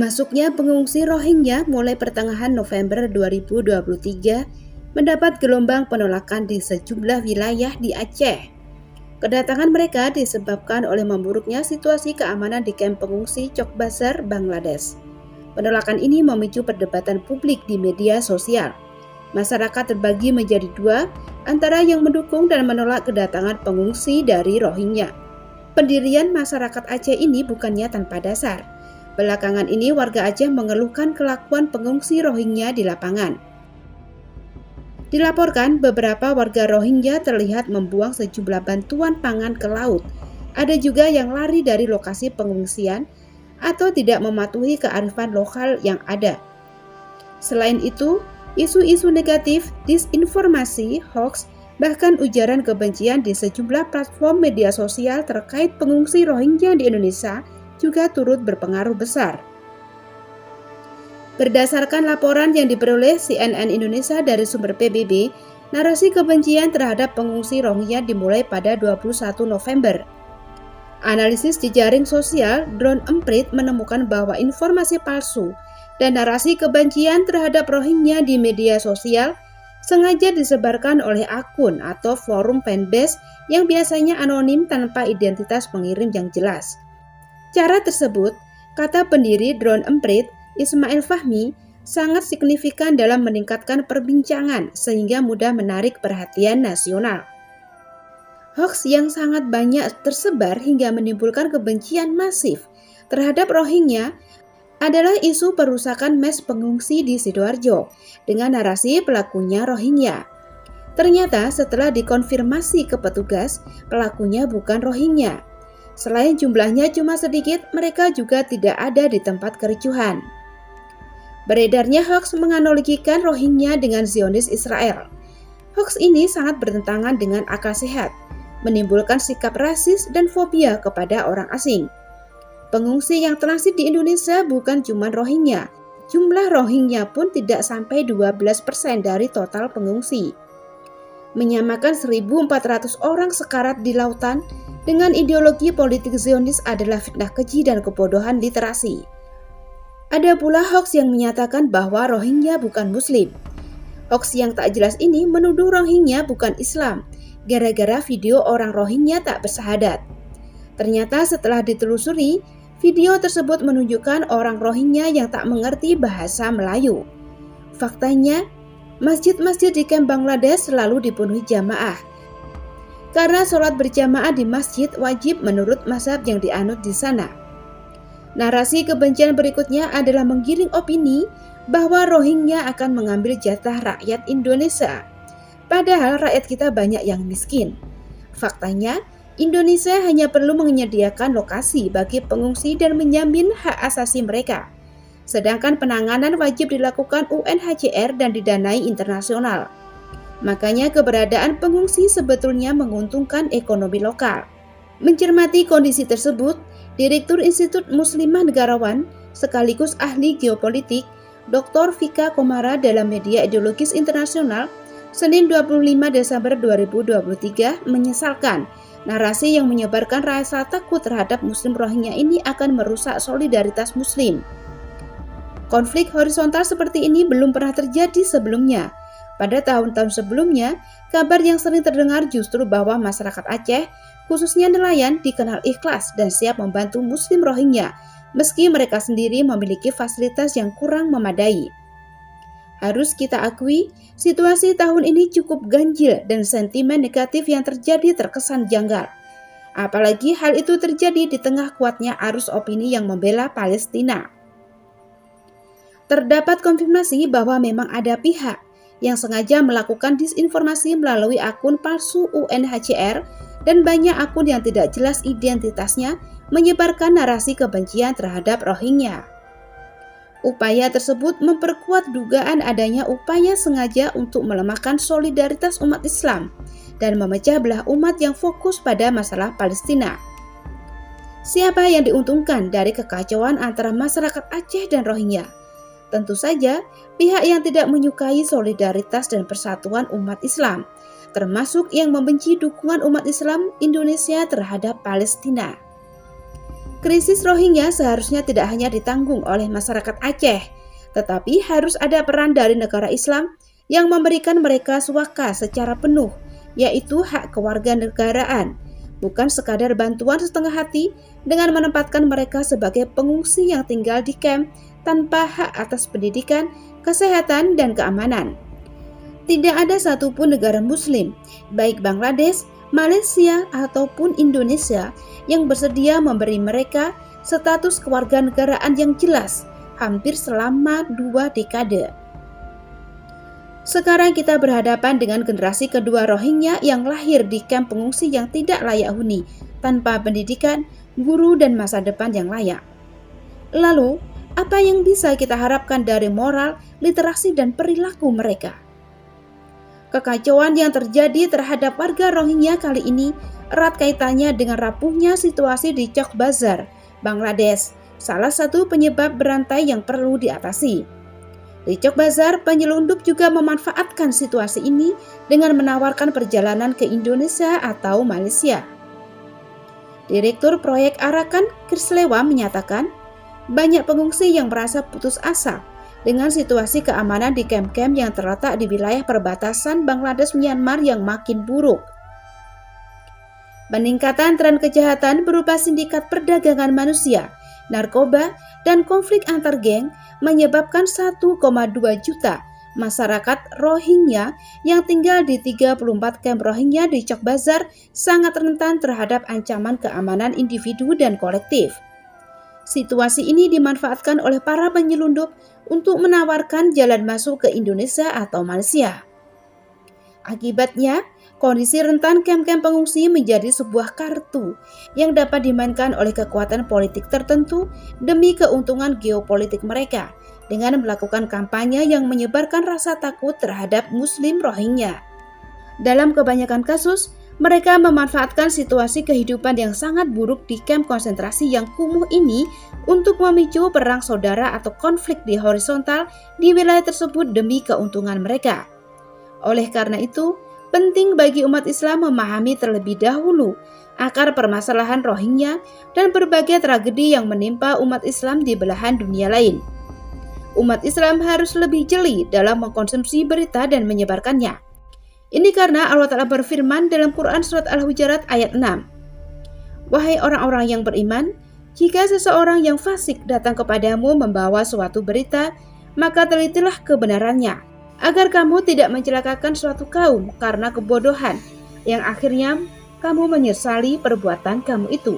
Masuknya pengungsi Rohingya mulai pertengahan November 2023 mendapat gelombang penolakan di sejumlah wilayah di Aceh. Kedatangan mereka disebabkan oleh memburuknya situasi keamanan di kamp pengungsi Coxbazar, Bangladesh. Penolakan ini memicu perdebatan publik di media sosial. Masyarakat terbagi menjadi dua, antara yang mendukung dan menolak kedatangan pengungsi dari Rohingya. Pendirian masyarakat Aceh ini bukannya tanpa dasar. Belakangan ini warga Aceh mengeluhkan kelakuan pengungsi Rohingya di lapangan. Dilaporkan beberapa warga Rohingya terlihat membuang sejumlah bantuan pangan ke laut. Ada juga yang lari dari lokasi pengungsian atau tidak mematuhi kearifan lokal yang ada. Selain itu, isu-isu negatif, disinformasi, hoax, bahkan ujaran kebencian di sejumlah platform media sosial terkait pengungsi Rohingya di Indonesia juga turut berpengaruh besar. Berdasarkan laporan yang diperoleh CNN Indonesia dari sumber PBB, narasi kebencian terhadap pengungsi Rohingya dimulai pada 21 November. Analisis di jaring sosial Drone Emprit menemukan bahwa informasi palsu dan narasi kebencian terhadap Rohingya di media sosial sengaja disebarkan oleh akun atau forum fanbase yang biasanya anonim tanpa identitas pengirim yang jelas. Cara tersebut, kata pendiri Drone Emprit, Ismail Fahmi, sangat signifikan dalam meningkatkan perbincangan sehingga mudah menarik perhatian nasional. Hoax yang sangat banyak tersebar hingga menimbulkan kebencian masif terhadap Rohingya adalah isu perusakan mes pengungsi di Sidoarjo dengan narasi pelakunya Rohingya. Ternyata setelah dikonfirmasi ke petugas, pelakunya bukan Rohingya. Selain jumlahnya cuma sedikit, mereka juga tidak ada di tempat kericuhan. Beredarnya hoax menganalogikan Rohingya dengan Zionis Israel. Hoax ini sangat bertentangan dengan akal sehat, menimbulkan sikap rasis dan fobia kepada orang asing. Pengungsi yang transit di Indonesia bukan cuma Rohingya. Jumlah Rohingya pun tidak sampai 12% dari total pengungsi. Menyamakan 1.400 orang sekarat di lautan dengan ideologi politik Zionis adalah fitnah keji dan kebodohan literasi. Ada pula hoax yang menyatakan bahwa Rohingya bukan Muslim. Hoax yang tak jelas ini menuduh Rohingya bukan Islam, gara-gara video orang Rohingya tak bersahadat. Ternyata setelah ditelusuri, video tersebut menunjukkan orang Rohingya yang tak mengerti bahasa Melayu. Faktanya, masjid-masjid di kamp Bangladesh selalu dipenuhi jamaah. Karena sholat berjamaah di masjid wajib menurut mazhab yang dianut di sana. Narasi kebencian berikutnya adalah menggiring opini bahwa Rohingya akan mengambil jatah rakyat Indonesia. Padahal rakyat kita banyak yang miskin. Faktanya, Indonesia hanya perlu menyediakan lokasi bagi pengungsi dan menjamin hak asasi mereka. Sedangkan penanganan wajib dilakukan UNHCR dan didanai internasional. Makanya keberadaan pengungsi sebetulnya menguntungkan ekonomi lokal. Mencermati kondisi tersebut, Direktur Institut Muslimah Negarawan sekaligus ahli geopolitik Dr. Vika Komara dalam media ideologis internasional Senin 25 Desember 2023 menyesalkan narasi yang menyebarkan rasa takut terhadap Muslim Rohingya ini akan merusak solidaritas Muslim. Konflik horizontal seperti ini belum pernah terjadi sebelumnya. Pada tahun-tahun sebelumnya, kabar yang sering terdengar justru bahwa masyarakat Aceh, khususnya nelayan, dikenal ikhlas dan siap membantu Muslim Rohingya, meski mereka sendiri memiliki fasilitas yang kurang memadai. Harus kita akui, situasi tahun ini cukup ganjil dan sentimen negatif yang terjadi terkesan janggal. Apalagi hal itu terjadi di tengah kuatnya arus opini yang membela Palestina. Terdapat konfirmasi bahwa memang ada pihak yang sengaja melakukan disinformasi melalui akun palsu UNHCR dan banyak akun yang tidak jelas identitasnya menyebarkan narasi kebencian terhadap Rohingya. Upaya tersebut memperkuat dugaan adanya upaya sengaja untuk melemahkan solidaritas umat Islam dan memecah belah umat yang fokus pada masalah Palestina. Siapa yang diuntungkan dari kekacauan antara masyarakat Aceh dan Rohingya? Tentu saja pihak yang tidak menyukai solidaritas dan persatuan umat Islam, termasuk yang membenci dukungan umat Islam Indonesia terhadap Palestina. Krisis Rohingya seharusnya tidak hanya ditanggung oleh masyarakat Aceh, tetapi harus ada peran dari negara Islam yang memberikan mereka suaka secara penuh, yaitu hak kewarganegaraan, bukan sekadar bantuan setengah hati dengan menempatkan mereka sebagai pengungsi yang tinggal di kamp tanpa hak atas pendidikan, kesehatan, dan keamanan. Tidak ada satupun negara Muslim, baik Bangladesh, Malaysia, ataupun Indonesia, yang bersedia memberi mereka status kewarganegaraan yang jelas hampir selama 2 dekade. Sekarang kita berhadapan dengan generasi kedua Rohingya yang lahir di kamp pengungsi yang tidak layak huni, tanpa pendidikan, guru, dan masa depan yang layak. Lalu, apa yang bisa kita harapkan dari moral, literasi, dan perilaku mereka? Kekacauan yang terjadi terhadap warga Rohingya kali ini erat kaitannya dengan rapuhnya situasi di Cox's Bazar, Bangladesh, salah satu penyebab berantai yang perlu diatasi. Di Cox's Bazar, penyelundup juga memanfaatkan situasi ini dengan menawarkan perjalanan ke Indonesia atau Malaysia. Direktur proyek Arakan, Krislewa, menyatakan, banyak pengungsi yang merasa putus asa dengan situasi keamanan di kamp-kamp yang terletak di wilayah perbatasan Bangladesh-Myanmar yang makin buruk. Peningkatan tren kejahatan berupa sindikat perdagangan manusia, narkoba, dan konflik antar geng menyebabkan 1,2 juta masyarakat Rohingya yang tinggal di 34 kamp Rohingya di Cox's Bazar sangat rentan terhadap ancaman keamanan individu dan kolektif. Situasi ini dimanfaatkan oleh para penyelundup untuk menawarkan jalan masuk ke Indonesia atau Malaysia. Akibatnya, kondisi rentan kamp-kamp pengungsi menjadi sebuah kartu yang dapat dimainkan oleh kekuatan politik tertentu demi keuntungan geopolitik mereka dengan melakukan kampanye yang menyebarkan rasa takut terhadap Muslim Rohingya. Dalam kebanyakan kasus, mereka memanfaatkan situasi kehidupan yang sangat buruk di kamp konsentrasi yang kumuh ini untuk memicu perang saudara atau konflik di horizontal di wilayah tersebut demi keuntungan mereka. Oleh karena itu, penting bagi umat Islam memahami terlebih dahulu akar permasalahan Rohingya dan berbagai tragedi yang menimpa umat Islam di belahan dunia lain. Umat Islam harus lebih jeli dalam mengkonsumsi berita dan menyebarkannya. Ini karena Allah Ta'ala berfirman dalam Quran Surat Al-Hujurat ayat 6. Wahai orang-orang yang beriman, jika seseorang yang fasik datang kepadamu membawa suatu berita, maka telitilah kebenarannya, agar kamu tidak mencelakakan suatu kaum karena kebodohan, yang akhirnya kamu menyesali perbuatan kamu itu.